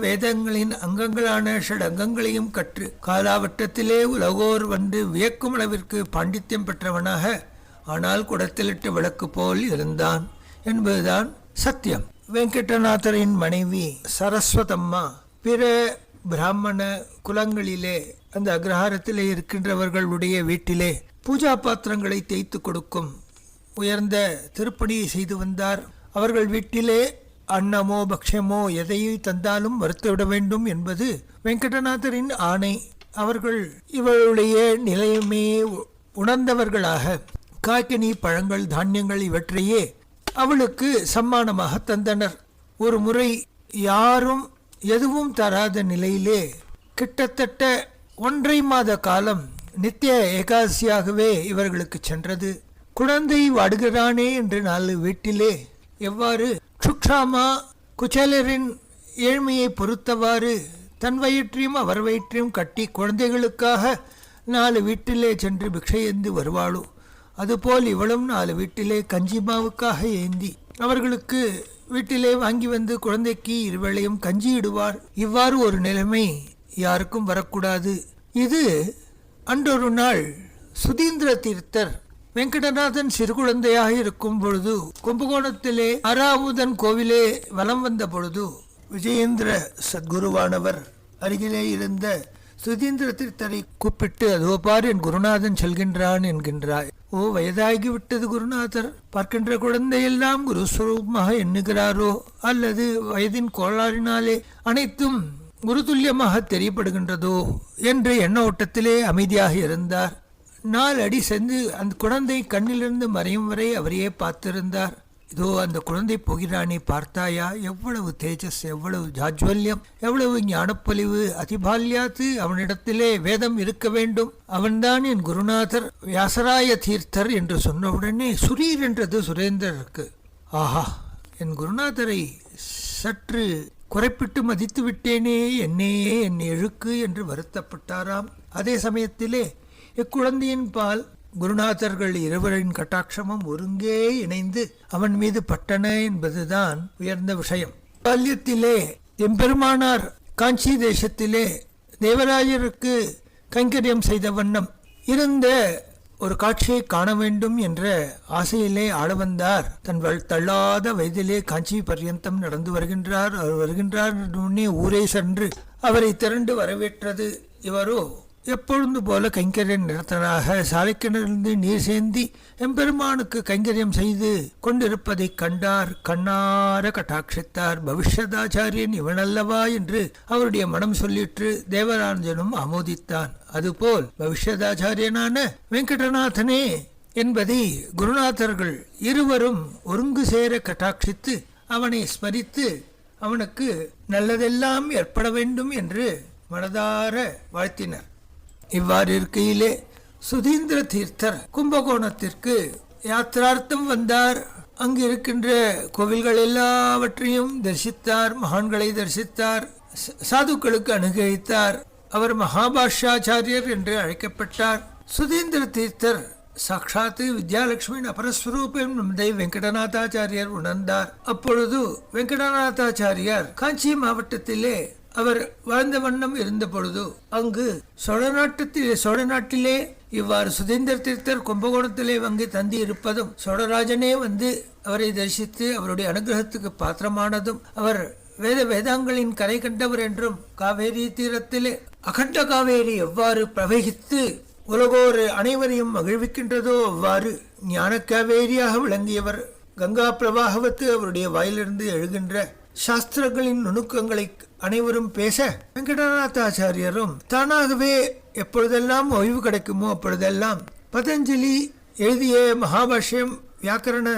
வேதங்களின் அங்கங்களான ஷடங்கங்களையும் கற்று காலாவட்டத்திலே உலகோர் வந்து வியக்கும் அளவிற்கு பாண்டித்யம் பெற்றவனாக, ஆனால் குடத்திலிட்டு விளக்கு போல் இருந்தான் என்பதுதான் சத்தியம். வெங்கடநாதரின் மனைவி சரஸ்வதம்மா பிற பிராமண குலங்களிலே அந்த அக்ரஹாரத்திலே இருக்கின்றவர்களுடைய வீட்டிலே பூஜா பாத்திரங்களை தேய்த்து கொடுக்கும் உயர்ந்த திருப்பணியை செய்து வந்தார். அவர்கள் வீட்டிலே அன்னமோ பக்ஷமோ எதையும் தந்தாலும் மறுத்துவிட வேண்டும் என்பது வெங்கடநாதரின் ஆணை. அவர்கள் இவருடைய நிலையுமே உணர்ந்தவர்களாக காய்கனி பழங்கள் தானியங்கள் இவற்றையே அவளுக்கு சம்மானமாக தந்தனர். ஒரு முறை யாரும் எதுவும் தராத நிலையிலே கிட்டத்தட்ட 1.5 மாத காலம் நித்திய ஏகாதசியாகவே இவர்களுக்கு சென்றது. குழந்தை வாடுகிறானே என்று 4 வீட்டிலே எவ்வாறு சுக்ஷாமா குச்சேலரின் ஏழ்மையை பொறுத்தவாறு தன் வயிற்றையும் அவர் வயிற்றையும் கட்டி குழந்தைகளுக்காக 4 வீட்டிலே சென்று பிக்ஷை ஏந்தி வருவாளோ அதுபோல் இவளும் 4 வீட்டிலே கஞ்சி மாவுக்காக ஏந்தி அவர்களுக்கு வீட்டிலே வாங்கி வந்து குழந்தைக்கு இருவேளையும் கஞ்சி இடுவார். இவ்வாறு ஒரு நிலைமை யாருக்கும் வரக்கூடாது. இது அன்றொரு நாள் சுதீந்திர தீர்த்தர் வெங்கடநாதன் சிறு குழந்தையாக இருக்கும் பொழுது கும்பகோணத்திலே ஆறாமுதன் கோவிலே வலம் வந்த பொழுது விஜயேந்திர சத்குருவானவர் அருகிலே இருந்த சுதீந்திர தீர்த்தரை கூப்பிட்டு, அதோ பார், என் குருநாதன் செல்கின்றான் என்கின்றாய். ஓ, வயதாகிவிட்டது குருநாதர், பார்க்கின்ற குழந்தையெல்லாம் குருஸ்வரூபமாக எண்ணுகிறாரோ அல்லது வயதின் கோளாறினாலே அனைத்தும் குருதுல்யமாக தெரியப்படுகின்றதோ என்ற எண்ண ஓட்டத்திலே அமைதியாக இருந்தார். 4 அடி சென்று அந்த குழந்தை கண்ணிலிருந்து மறையும் வரை அவரையே பார்த்திருந்தார். இதோ அந்த குழந்தை போகிறானே, பார்த்தாயா? எவ்வளவு தேஜஸ், எவ்வளவு ஜாஜ்வல்யம், எவ்வளவு ஞானப்பொலிவு, அதிபால்யாத்து அவனிடத்திலே வேதம் இருக்க வேண்டும், அவன்தான் என் குருநாதர் வியாசராய தீர்த்தர் என்று சொன்னவுடனே சுரீர் என்றது சுரேந்திரருக்கு. ஆஹா, என் குருநாதரை சற்று குறைப்பிட்டு மதித்து விட்டேனே, என்னையே என் எழுக்கு என்று வருத்தப்பட்டாராம். அதே சமயத்திலே இக்குழந்தையின் பால் குருநாதர்கள் இருவரின் கட்டாட்சமும் ஒருங்கே இணைந்து அவன் மீது பட்டன என்பதுதான் உயர்ந்த விஷயம். பால்யத்திலே எம்பெருமானார் காஞ்சி தேசத்திலே தேவராயருக்கு கைங்கரியம் செய்த வண்ணம் இருந்த ஒரு காட்சியை காண வேண்டும் என்ற ஆசையிலே ஆள வந்தார். தன் தள்ளாத வயதிலே காஞ்சி பர்யந்தம் நடந்து வருகின்றார். அவர் வருகின்றார் முன்னே ஊரே சென்று அவரை திரண்டு வரவேற்றது. இவரோ எப்பொழுது போல கைங்கரிய நிரத்தனாக சாலைக்கிணறிலிருந்து நீர் சேந்தி எம்பெருமானுக்கு கைங்கரியம் செய்து கொண்டிருப்பதை கண்டார். கண்ணார கட்டாட்சித்தார். பவிஷ்யதாச்சாரியன் இவனல்லவா என்று அவருடைய மனம் சொல்லிற்று. தேவராஜனும் ஆமோதித்தான். அதுபோல் பவிஷ்யதாச்சாரியனான வெங்கடநாதனே என்பதை குருநாதர்கள் இருவரும் ஒருங்கு சேர கட்டாட்சித்து அவனை ஸ்மரித்து அவனுக்கு நல்லதெல்லாம் ஏற்பட வேண்டும் என்று மனதார வாழ்த்தினர். இவ்வாறு இருக்கையிலே சுதீந்திர தீர்த்தர் கும்பகோணத்திற்கு யாத்திரார்த்தம் வந்தார். அங்கு இருக்கின்ற கோவில்கள் எல்லாவற்றையும் தரிசித்தார். மகான்களை தரிசித்தார். சாதுக்களுக்கு அனுகிரகித்தார். அவர் மகாபாஷ்யாச்சாரியர் என்று அழைக்கப்பட்டார். சுதீந்திர தீர்த்தர் சாட்சாத்து வித்யாலட்சுமியின் அபரஸ்வரூபம் நம்மை வெங்கடநாதாச்சாரியர் உணர்ந்தார். அப்பொழுது வெங்கடநாதாச்சாரியார் காஞ்சி மாவட்டத்திலே அவர் வாழ்ந்த வண்ணம் இருந்த பொழுது அங்கு சோழ நாட்டிலே இவ்வாறு சுதீந்திர தீர்த்தர் கும்பகோணத்திலே வந்து தந்தி இருப்பதும் சோழராஜனே வந்து அவரை தரிசித்து அவருடைய அனுகிரகத்துக்கு பாத்திரமானதும் அவர் வேதாங்களின் கரை கண்டவர் என்றும் காவேரி தீரத்திலே அகண்ட காவேரி எவ்வாறு பிரவகித்து உலகோர் அனைவரையும் மகிழ்விக்கின்றதோ அவ்வாறு ஞான காவேரியாக விளங்கியவர். கங்கா பிரவாகவத்து அவருடைய வாயிலிருந்து எழுகின்ற சாஸ்திரங்களின் நுணுக்கங்களை அனைவரும் பேச வெங்கடநாதாச்சாரியரும் தானாகவே எப்பொழுதெல்லாம் ஓய்வு கிடைக்குமோ அப்பொழுதெல்லாம் பதஞ்சலி எழுதிய மகாபாஷ்யம் வியாக்கரண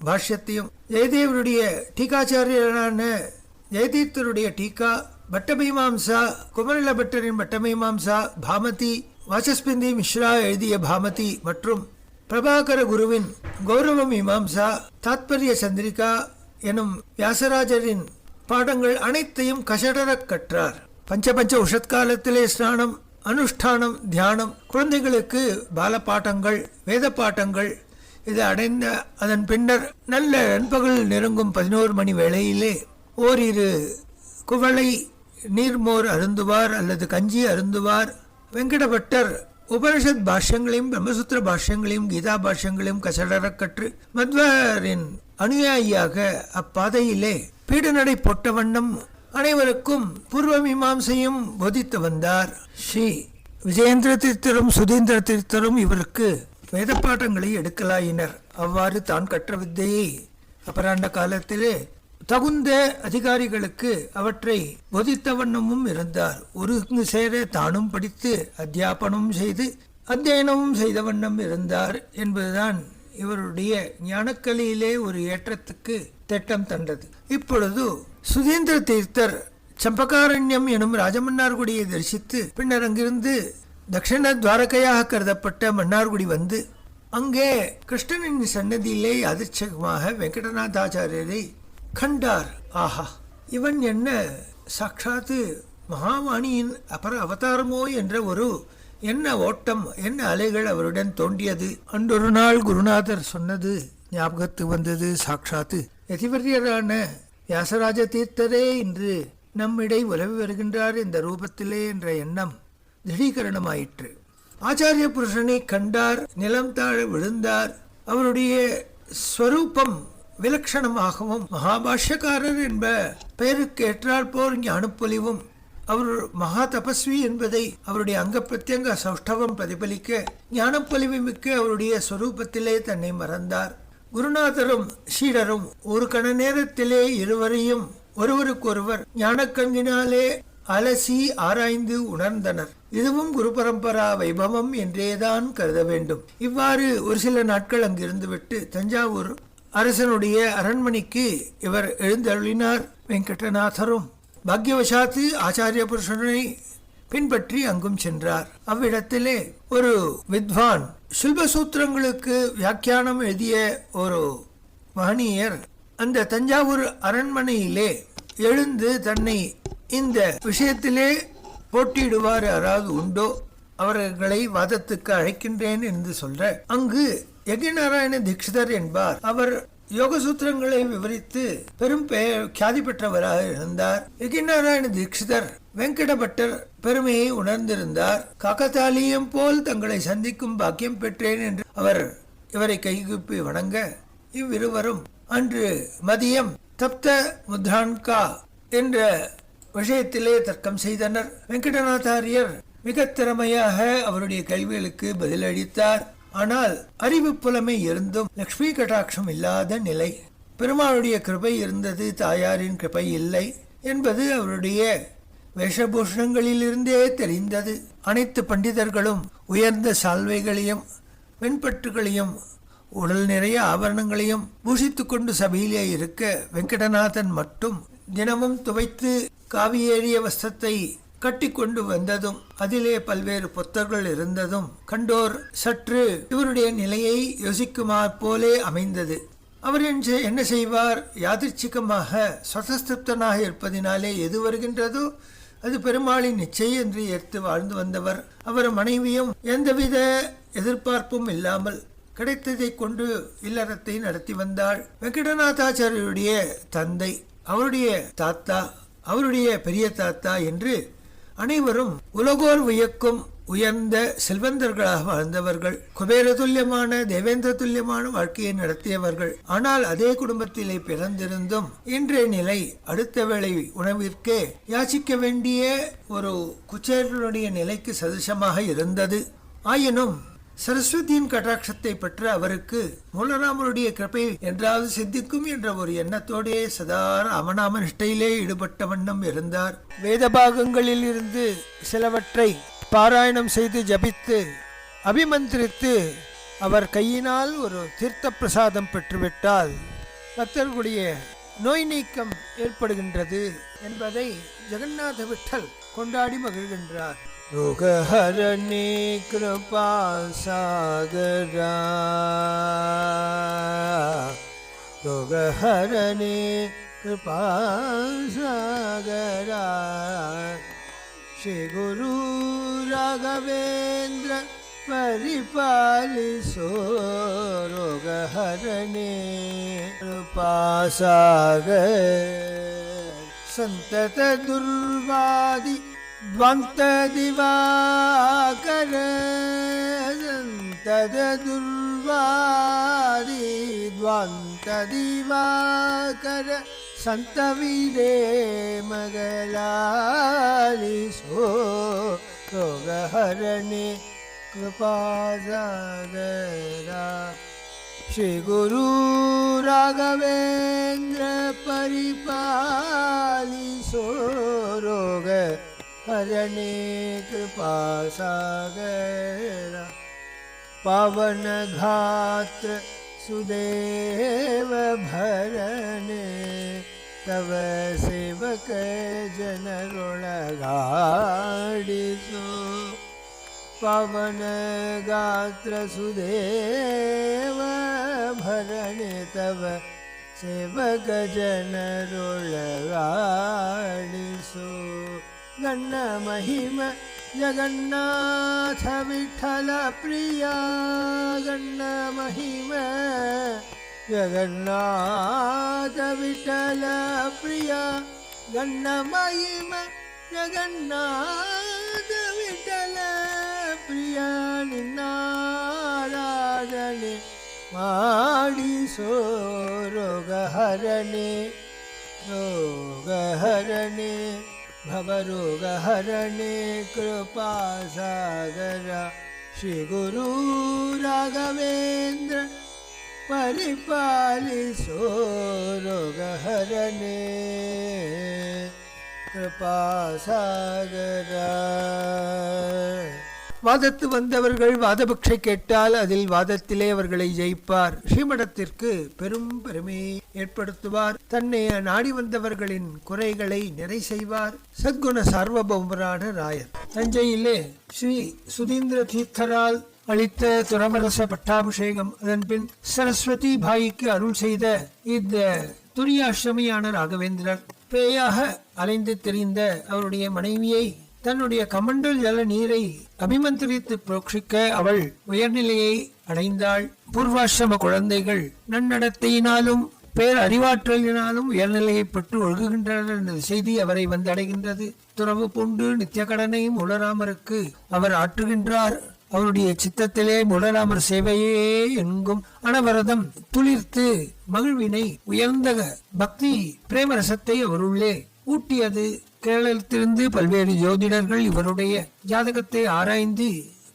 பாஷ்யத்தையும் ஜெயதேவருடைய டீகாச்சாரியரான ஜெயதீர்த்தருடைய டீகா பட்டமீமாம்சா குமரல பட்டரின் பட்டமீமாம்சா பாமதி வாசஸ்பந்தி மிஸ்ரா எழுதிய பாமதி மற்றும் பிரபாகர குருவின் கௌரவ மீமாம்சா தாத்பரிய சந்திரிகா எனும் வியாசராஜரின் பாடங்கள் அனைத்தையும் கஷடர கற்றார். பஞ்ச உஷத்காலத்திலே ஸ்நானம், அனுஷ்டானம், தியானம், குழந்தைகளுக்கு பால பாட்டங்கள், வேத பாட்டங்கள் இது அடைந்த அதன் பின்னர் நல்ல நண்பகல் நெருங்கும் 11 மணி வேளையிலே ஓரிரு குவளை நீர்மோர் அருந்துவார் அல்லது கஞ்சி அருந்துவார். வெங்கடபட்டர் உபனிஷத் பாஷ்யங்களையும் பிரம்மசூத்திர பாஷ்யங்களையும் கீதா பாஷ்யங்களையும் கசடர கற்று மத்வரின் அனுயாயியாக அப்பாதையிலே பீடநடை போட்ட வண்ணம் அனைவருக்கும் பூர்வ மீமாம்சையும் போதித்து வந்தார். ஸ்ரீ விஜயேந்திர தீர்த்தரும் சுதீந்திர தீர்த்தரும் இவருக்கு வேத பாட்டங்களை எடுக்கலாயினர். அவ்வாறு தான் கற்ற வித்தையை அபராண்ட காலத்திலே தகுந்த அதிகாரிகளுக்கு அவற்றை போதித்த வண்ணமும் இருந்தார். ஒருங்கு சேர தானும் படித்து அத்தியாபனமும் செய்து அத்தியனமும் செய்த வண்ணம் இருந்தார் என்பதுதான் இவருடைய ஞானக்கலையிலே ஒரு ஏற்றத்துக்கு திட்டம் தந்தது. இப்பொழுது சுதீந்திர தீர்த்தர் சம்பகாரண்யம் எனும் ராஜமன்னார்குடியை தரிசித்து பின்னர் அங்கிருந்து தட்சிண துவாரகையாக கருதப்பட்ட மன்னார்குடி வந்து அங்கே கிருஷ்ணனின் சன்னதியிலே அதிர்ச்சகமாக வெங்கடநாதாச்சாரியரை கண்டார். ஆஹா, இவன் என்ன சாட்சாத்து மகாவாணியின் அபர அவதாரமோ என்ற ஒரு என்ன ஓட்டம், என்ன அலைகள் அவருடன் தோன்றியது. அன்றொரு நாள் குருநாதர் சொன்னது ஞாபகத்து வந்தது. சாட்சாத்து யதிவரியரான வியாசராஜ தீர்த்தரே இன்று நம்மிடை உலவி வருகின்றார் இந்த ரூபத்திலே என்ற எண்ணம் திடீகரணமாயிற்று. ஆச்சாரிய புருஷனை கண்டார். நிலம் தாழ விழுந்தார். அவருடைய ஸ்வரூபம் விலட்சணமாகவும் மகாபாஷ்யக்காரர் என்ப பெயருக்கு ஏற்றால் போர் ஞானப்பொலிவும் அவர் மகா தபஸ்வி என்பதை அவருடைய அங்க பிரத்யங்க சௌஷ்டவம் பிரதிபலிக்க ஞானப்பொலிவு மிக்க அவருடைய ஸ்வரூபத்திலே தன்னை மறந்தார். குருநாதரும் சீடரும் ஒரு கண நேரத்திலே இருவரையும் ஒருவருக்கொருவர் ஞானக்கண்ணினாலே அலசி ஆராய்ந்து உணர்ந்தனர். இதுவும் குரு பரம்பரா வைபவம் என்றேதான் கருத வேண்டும். இவ்வாறு ஒரு சில நாட்கள் அங்கிருந்துவிட்டு தஞ்சாவூர் அரசனுடைய அரண்மனைக்கு இவர் எழுந்தருளினார். வெங்கடநாதரும் பாக்யவசாத்து ஆச்சாரிய புருஷனை பின்பற்றி அங்கும் சென்றார். அவ்விடத்திலே ஒரு வித்வான் சுல்பசூத்திரங்களுக்கு வியாக்கியானம் எழுதிய ஒரு மகனியர் அந்த தஞ்சாவூர் அரண்மனையிலே எழுந்து தன்னை இந்த விஷயத்திலே போட்டியிடுவார் யாராவது உண்டோ அவர்களை வாதத்துக்கு அழைக்கின்றேன் என்று சொல்ற அங்கு யஜ்ஞநாராயண தீட்சிதர் என்பார். அவர் யோக சூத்திரங்களை விவரித்து பெரும் கியாதி பெற்றவராக இருந்தார். யஜ்ஞநாராயண தீட்சிதர் வெங்கடபட்டர் பெருமையை உணர்ந்திருந்தார். காக்கத்தாலியம் போல் தங்களை சந்திக்கும் பாக்கியம் பெற்றேன் என்று அவர் இவரை கைகூப்பி வணங்க, இவ்விருவரும் அன்று மதியம் தப்த முத்ரான்கா என்ற விஷயத்திலே தர்க்கம் செய்தனர். வெங்கடநாதாரியர் மிக திறமையாக அவருடைய கேள்விகளுக்கு பதிலளித்தார். ஆனால் அறிவு புலமை இருந்தும் லக்ஷ்மி கடாட்சம் இல்லாத நிலை. பெருமாளுடைய கிருபை இருந்தது, தாயாரின் கிருபை இல்லை என்பது அவருடைய வேஷபூஷணங்களிலிருந்தே தெரிந்தது. அனைத்து பண்டிதர்களும் உயர்ந்த சால்வைகளையும் வெண்பட்டுகளையும் உடல் நிறைய ஆபரணங்களையும் பூஷித்துக் கொண்டு சபையிலே இருக்க, வெங்கடநாதன் மட்டும் தினமும் துவைத்து காவியேறிய வஸ்திரத்தை கட்டி கொண்டு வந்ததும் அதிலே பல்வேறு பொத்தர்கள் இருந்ததும் கண்டோர் சற்று இவருடைய நிலையை யோசிக்குமாற் போலே அமைந்தது. அவர் என்ன செய்வார்? யாதிர்ச்சிகமாக சுதஸ்திருப்தனாக இருப்பதினாலே எது வருகின்றதோ அது பெருமாளின் நிச்சயம் என்று ஏற்று வாழ்ந்து வந்தவர். அவர் மனைவியும் எந்தவித எதிர்பார்ப்பும் இல்லாமல் கிடைத்ததை கொண்டு இல்லறத்தை நடத்தி வந்தாள். வெங்கடநாதாச்சாரியருடைய தந்தை, அவருடைய தாத்தா, அவருடைய பெரிய தாத்தா என்று அனைவரும் உலகோர் வியக்கும் உயர்ந்த செல்வந்தர்களாக வாழ்ந்தவர்கள். குபேர துல்லியமான, தேவேந்திர துல்லியமான வாழ்க்கையை நடத்தியவர்கள். ஆனால் அதே குடும்பத்திலே பிறந்திருந்தும் இன்றைய நிலை அடுத்த வேளை உணவிற்கே யாச்சிக்க வேண்டிய ஒரு குச்சேரனுடைய நிலைக்கு சதிசமாக இருந்தது. ஆயினும் சரஸ்வதியின் கடாட்சத்தை பெற்ற அவருக்கு மூலராமருடைய கிருபை என்றாவது சித்திக்கும் என்ற ஒரு எண்ணத்தோடே சதா அமநாம நிஷ்டையிலே ஈடுபட்ட வண்ணம் இருந்தார். வேத பாகங்களில் இருந்து சிலவற்றை பாராயணம் செய்து ஜபித்து அபிமந்திரித்து அவர் கையினால் ஒரு தீர்த்த பிரசாதம் பெற்றுவிட்டால் பக்தர்களுடைய நோய் நீக்கம் ஏற்படுகின்றது என்பதை ஜெகநாத விட்டல் கொண்டாடி மகிழ்கின்றார். ரோகஹரணி கிருபா சாகரா, ரோகஹரணி கிருபா சாகரா, ஸ்ரீ குரு ராகவேந்திர ಪರಿಪಾಲಿಸೋ ರೋಗಹರಣೆ ಕೃಪಾಸಾಗರ ಸಂತತ ದುರ್ವಾದಿ ದ್ವಂತ ದಿವಾಕರ ಸಂತತ ದುರ್ವಾದಿ ದ್ವಂತ ದಿವಾಕರ ಸಂತ ವೀರೇ ಮಗಲಾಲಿಸೋ ರೋಗಹರಣೆ कृपासागरा श्री गुरु राघवेंद्र परिपालिसो रोग हरणे कृपासागरा पावन घात्र सुदेव भरणे तव सेवक जनरुळगाडिसो पवन गात्र सुदेव भरणे तव सेवक जनरुळगाडिसो गण महिम जगन्नाथ विठ्ठल प्रिया गण महिम जगन्नाथ विठ्ठल प्रिया गण महिम जगन्नाथ विठ्ठल ಪ್ರಿಯ ನಿನ್ನಾರಾಧನೆ ಮಾಡಿಸೋ ರೋಗಹರಣೆ ರೋಗಹರಣೆ ಭವರೋಗಹರಣೆ ಕೃಪಾಸಾಗರ ಶ್ರೀ ಗುರು ರಾಘವೇಂದ್ರ ಪರಿಪಾಲಿಸೋ ರೋಗಹರಣೆ कृपासागर வாதத்து வந்தவர்கள் வாதபக்ஷை கேட்டால் அதில் வாதத்திலே அவர்களை ஜெயிப்பார். ஸ்ரீமடத்திற்கு பெரும் பெருமையை ஏற்படுத்துவார். தன்னை நாடி வந்தவர்களின் குறைகளை நிறை செய்வார். சத்குண சார்வபௌமரான ராயர். தஞ்சையிலே ஸ்ரீ சுதீந்திர தீர்த்தரால் அளித்த துறமரச பட்டாபிஷேகம், அதன் பின் சரஸ்வதி பாய்க்கு அருள் செய்த இந்த துரியாசிரமியான ராகவேந்திரர் பேயாக அலைந்து திரிந்த அவருடைய மனைவியை தன்னுடைய கமண்டல் ஜல நீரை அபிமந்திரித்து புரோக்ஷிக்க அவள் உயர்நிலையை அடைந்தாள். பூர்வாசிரம குழந்தைகள் நன்னடத்தையினாலும் பேர் அறிவாற்றலினாலும் உயர்நிலையை பெற்று ஒழுகுகின்றனர் என்ற செய்தி அவரை வந்தடைகின்றது. துறவு பூண்டு நித்திய கடனை மூலராமருக்கு அவர் ஆற்றுகின்றார். அவருடைய சித்தத்திலே மூலராமர் சேவையே எங்கும் அனவரதம் துளிர்த்து மகிழ்வினை உயர்ந்த பக்தி பிரேமரசத்தை அவருள்ளே ஊட்டியது. கேரளத்திலிருந்து பல்வேறு ஜோதிடர்கள் இவருடைய ஜாதகத்தை ஆராய்ந்து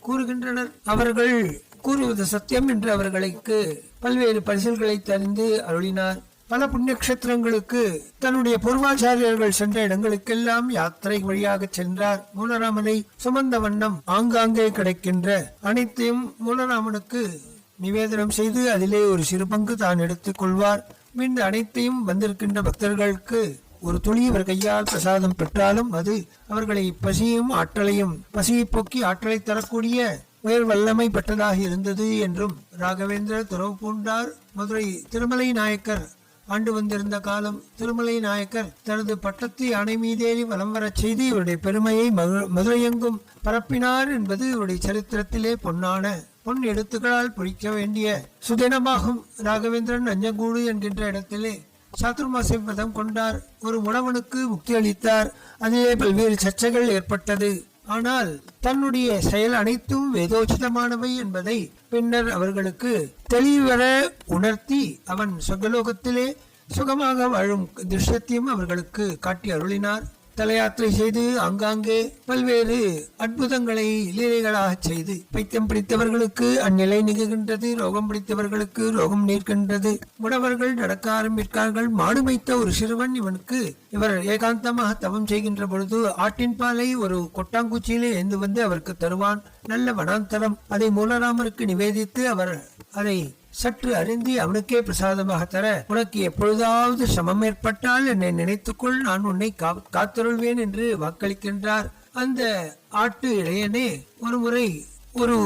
கூறுகின்றனர். அவர்கள் கூறுவது சத்தியம் என்று அவர்களுக்கு பல்வேறு பரிசல்களை தந்து அருளினார். பல புண்ணிய கஷேத்திரங்களுக்கு தன்னுடைய பூர்வாச்சாரியர்கள் சென்ற இடங்களுக்கெல்லாம் யாத்திரை வழியாக சென்றார். மூலராமனை சுமந்த வண்ணம் ஆங்காங்கே கிடைக்கின்ற அனைத்தையும் மூலராமனுக்கு நிவேதனம் செய்து அதிலே ஒரு சிறு பங்கு தான் எடுத்துக் கொள்வார். பின் அனைத்தையும் வந்திருக்கின்ற பக்தர்களுக்கு ஒரு துளி இவர் கையால் பிரசாதம் பெற்றாலும் அது அவர்களை பசியும் ஆற்றலையும் பசியை போக்கி ஆற்றலை தரக்கூடிய உயர் வல்லமை பெற்றதாக இருந்தது என்றும் ராகவேந்திரர் துறவு பூண்டார். மதுரை திருமலை நாயக்கர் ஆண்டு வந்திருந்த காலம் திருமலை நாயக்கர் தனது பட்டத்து யானை மீதேறி வலம் வரச் செய்து இவருடைய பெருமையை மதுரையெங்கும் பரப்பினார் என்பது இவருடைய சரித்திரத்திலே பொன் எழுத்துக்களால் பொறிக்க வேண்டிய சுதினமாகும். ராகவேந்திரன் நஞ்சங்கூடு என்கின்ற இடத்திலே சாதுர்மாசை விரதம் கொண்டார். ஒரு முடவனுக்கு முக்தி அளித்தார். அதிலே பல்வேறு சர்ச்சைகள் ஏற்பட்டது. ஆனால் தன்னுடைய செயல் அனைத்தும் வேதோச்சிதமானவை என்பதை பின்னர் அவர்களுக்கு தெளிவர உணர்த்தி அவன் சொர்க்கலோகத்திலே சுகமாக வாழும் திருஷ்யத்தையும் அவர்களுக்கு காட்டி அருளினார். தலையாத்திரை செய்து ஆங்காங்கே பல்வேறு அற்புதங்களை லீலைகளாக செய்து பைத்தியம் பிடித்தவர்களுக்கு அந்நிலை நிகழ்கின்றது, ரோகம் பிடித்தவர்களுக்கு ரோகம் நீர்க்கின்றது. முடவர்கள் நடக்க ஆரம்பித்தார்கள். மாடு மேய்த்த ஒரு சிறுவன் இவர் ஏகாந்தமாக தவம் செய்கின்ற பொழுது ஆட்டின் பாலை ஒரு கொட்டாங்குச்சியிலே ஏந்து வந்து அவருக்கு தருவான். நல்ல வனாந்தரம். அதை மூலராமருக்கு நிவேதித்து அவர் அதை சற்று அறிந்தி அவனுக்கே பிரசாதமாக தர, உனக்கு எப்பொழுதாவது சமம் ஏற்பட்டால் என்னை நினைத்துக்கொள், நான் உன்னை காத்தருள்வேன் என்று வாக்களிக்கின்றார். அந்த ஆட்டு இளையனே ஒரு முறை ஒரு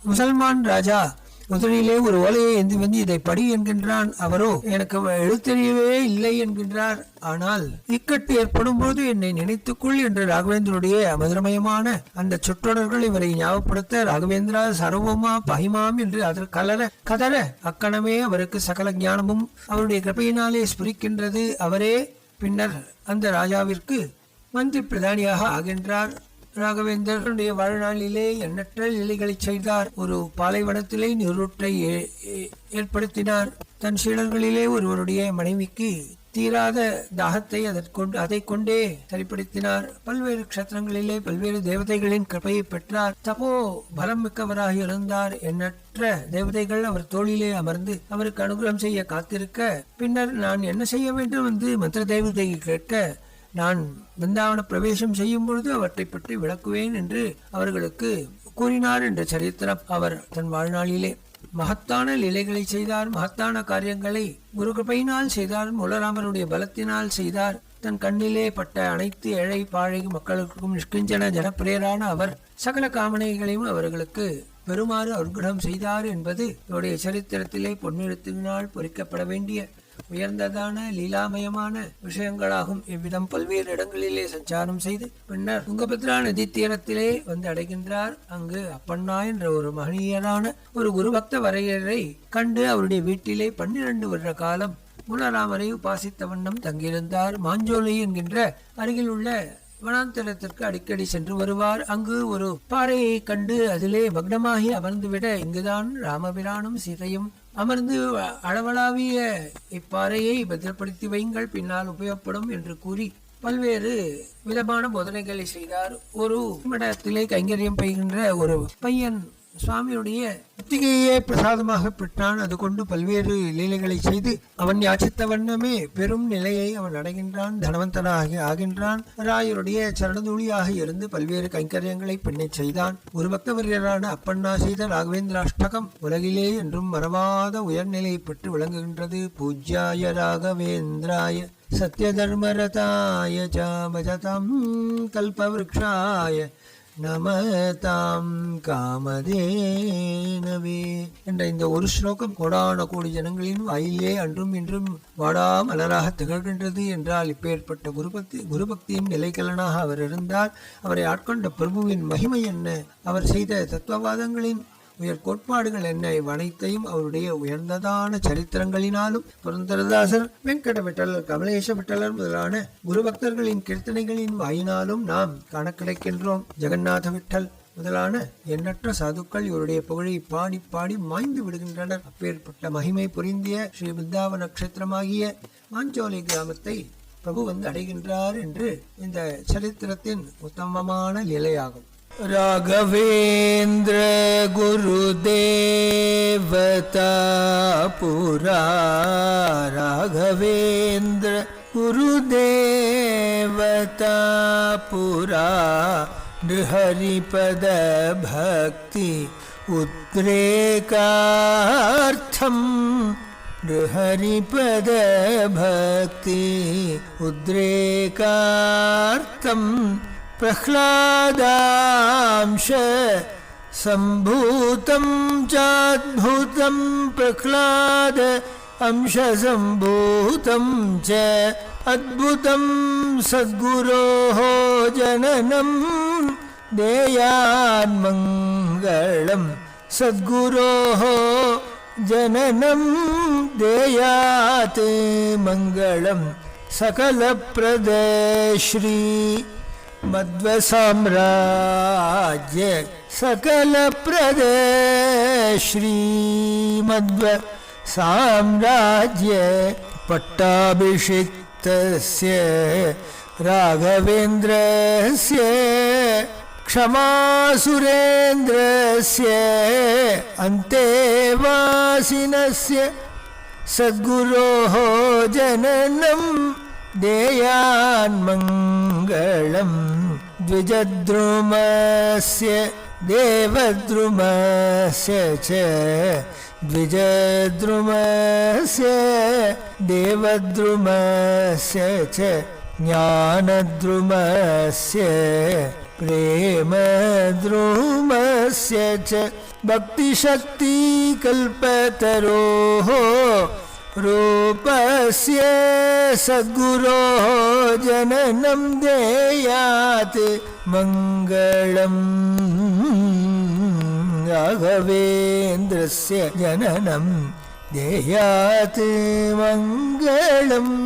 முசல்மான் ராஜா முதலிலே ஒரு ஓலையை ஏந்தி வந்து இதை படி என்கின்றான். அவரோ எனக்கு எழுத்தறியவே இல்லை என்கின்றார். ஆனால் இக்கட்டு ஏற்படும் போது என்னை நினைத்துக்கொள் என்று ராகவேந்திரனுடைய மதுரமயமான அந்த சொற்றொடர்கள் இவரை ஞாபகப்படுத்த ராகவேந்திரா சர்வமா பகிமாம் என்று அதற்கு கதற அக்கணமே அவருக்கு சகல ஞானமும் அவருடைய கிருபையினாலே ஸ்புரிக்கின்றது. அவரே பின்னர் அந்த ராஜாவிற்கு மந்திரி பிரதானியாக ஆகின்றார். ராகவேந்தருடைய வாழ்நாளிலே எண்ணற்ற லீலைகளை செய்தார். ஒரு பாலைவனத்திலே நீரூற்றை ஏற்படுத்தினார். தன் சீடர்களிலே ஒருவருடைய மனைவிக்கு தீராத தாகத்தை அதை கொண்டே சரிப்படுத்தினார். பல்வேறு க்ஷேத்திரங்களிலே பல்வேறு தேவதைகளின் கிருபையை பெற்றார். தபோ பலம் மிக்கவராக இருந்தார். எண்ணற்ற தேவதைகள் அவர் தோளிலே அமர்ந்து அவருக்கு அனுகிரகம் செய்ய காத்திருக்க, பின்னர் நான் என்ன செய்ய வேண்டும் என்று மந்திர தேவதை கேட்க, நான் பிருந்தாவன பிரவேசம் செய்யும் பொழுது அவற்றை பற்றி விளக்குவேன் என்று அவர்களுக்கு கூறினார் என்ற சரித்திரம். அவர் தன் வாழ்நாளிலே மகத்தான லீலைகளை செய்தார். மகத்தான காரியங்களை குரு கிருபையினால் செய்தார். மூலராமனுடைய பலத்தினால் செய்தார். தன் கண்ணிலே பட்ட அனைத்து ஏழை பாழை மக்களுக்கும் நிஷ்கிஞ்சன ஜனப்பிரியரான அவர் சகல காமனைகளையும் அவர்களுக்கு பெருமாறு அனுகிரகம் செய்தார் என்பது இவருடைய சரித்திரத்திலே பொன்னெழுத்தினால் பொறிக்கப்பட வேண்டிய உயர்ந்ததான லீலாமயமான விஷயங்களாகும். இவ்விதம் பல்வேறு இடங்களிலே சஞ்சாரம் செய்து பின்னர் துங்கபத்ரா நதி தீரத்திலே வந்து அடைகின்றார். அங்கு அப்பண்ணா என்ற ஒரு மகனீயரான ஒரு குருபக்த வரையரை கண்டு அவருடைய வீட்டிலே 12 வருட காலம் மூலராமரை உபாசித்த வண்ணம் தங்கியிருந்தார். மாஞ்சோலை என்கின்ற அருகில் உள்ள வனாந்தரத்திற்கு அடிக்கடி சென்று வருவார். அங்கு ஒரு பாறையை கண்டு அதிலே மக்னமாகி அமர்ந்துவிட, இங்குதான் ராமபிரானும் சீதையும் அமர்ந்து அளவளாவிய இப்பாறையை பத்திரப்படுத்தி வையுங்கள், பின்னால் உபயோகப்படும் என்று கூறி பல்வேறு விதமான போதனைகளை செய்தார். ஒரு இடத்திலே கைங்கரியம் பெய்கின்ற ஒரு பையன் சுவாமியுடைய ஒத்திகையே பிரசாதமாக பெற்றான். அது கொண்டு பல்வேறு லீலைகளை செய்து அவன் யாச்சித்த வண்ணமே பெரும் நிலையை அவன் அடைகின்றான். தனவந்தனாக ஆகின்றான். ராயருடைய சரணதூளியாக இருந்து பல்வேறு கைங்கரியங்களை பெண்ணை செய்தான். ஒரு பக்தவரியரான அப்பண்ணா செய்த ராகவேந்திராஷ்டகம் உலகிலே என்றும் மறவாத உயர்நிலையை பெற்று விளங்குகின்றது. பூஜ்யாய ராகவேந்திராய சத்யதர்மரதாய பஜதாம் கல்பவ்ருக்ஷாய நமதாம் காமதேனவே என்ற இந்த ஒரு ஸ்லோகம் கோடான கோடி ஜனங்களின் வாயிலே அன்றும் இன்றும் வாடா மலராக திகழ்கின்றது என்றால் இப்பேற்பட்ட குருபக்தியின் நிலைக்கலனாக அவர் இருந்தார். அவரை ஆட்கொண்ட பிரபுவின் மகிமை என்ன, அவர் செய்த தத்துவவாதங்களின் உயர் கோட்பாடுகள் என்ன இவ்வனைத்தையும் அவருடைய உயர்ந்ததான சரித்திரங்களினாலும் புரந்தரதாசர், வெங்கட விட்டலர், கமலேஷ விட்டலர் முதலான குரு பக்தர்களின் கீர்த்தனைகளின் வாயினாலும் நாம் காண கிடைக்கின்றோம். ஜெகநாத விட்டல் முதலான எண்ணற்ற சாதுக்கள் இவருடைய புகழை பாடி பாடி மாய்ந்து விடுகின்றனர். அப்பேற்பட்ட மகிமை புரிந்திய ஸ்ரீ பிருந்தாவன நட்சத்திரமாகிய மாஞ்சோலை கிராமத்தை பிரபு வந்து அடைகின்றார் என்று இந்த சரித்திரத்தின் உத்தமமான நிலையாகும். ராகவேந்திர குருதேவதா புரா, ராகவேந்திர குருதேவதா புரா, ஹரிபத பக்தி உத்ரேகார்த்தம், ஹரிபத பக்தி உத்ரேகார்த்தம், பிரஹ்லாதாம்ச சம்பூதம் சாத்புதம், பிரஹ்லாத अंश संभूतं च अद्भुतं सद्गुरोः जननं देयान्मङ्गलं, सद्गुरोः जननं देयात् मङ्गलं, सकलप्रद श्री मध्वसाम्राज्य, सकलप्रद श्री मध्व साम्राज्य पट्टाभिषिक्तस्य राघवेन्द्रस्य क्षमासुरेन्द्रस्य अन्तेवासिनस्य सद्गुरोः जननं देयान्मङ्गलं, द्विजद्रुमस्य देवद्रुमस्य च, द्विजद्रुमस्य देवद्रुमस्य च, ज्ञानद्रुमस्य प्रेमद्रुमस्य च, भक्तिशक्तिकल्पतरोः रूपस्य सद्गुरोः जननं देयात् मङ्गलम्, राघवेन्द्रस्य जननं देयात् मङ्गलम्।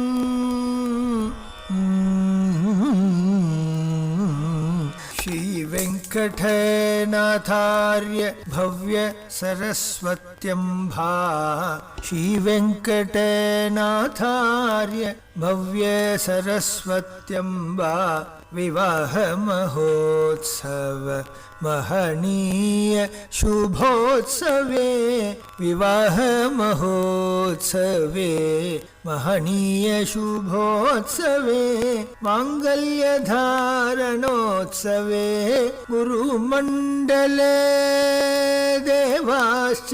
श्रीवेङ्कटनाथार्य भव्य सरस्वत्यम्भा, श्रीवेङ्कटनाथार्य भव्य सरस्वत्यम्बा, विवाह महोत्सव महनीय शुभोत्सवे, विवाह महोत्सवे महनीय शुभोत्सवे, माङ्गल्यधारणोत्सवे गुरुमण्डले देवाश्च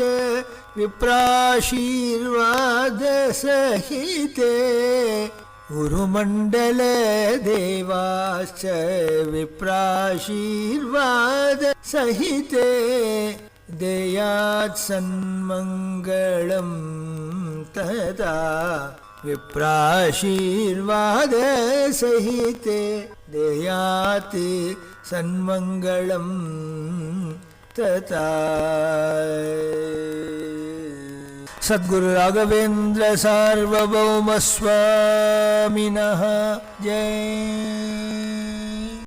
विप्राशीर्वाद सहिते, गुरुमण्डले देवाश्च विप्राशीर्वाद सहिते, देयात् सन्मङ्गलं तदा विप्राशीर्वाद सहिते, देयात् सन्मङ्गलं तथा। सद्गुरु राघवेन्द्र सार्वभौम स्वामिनः जय।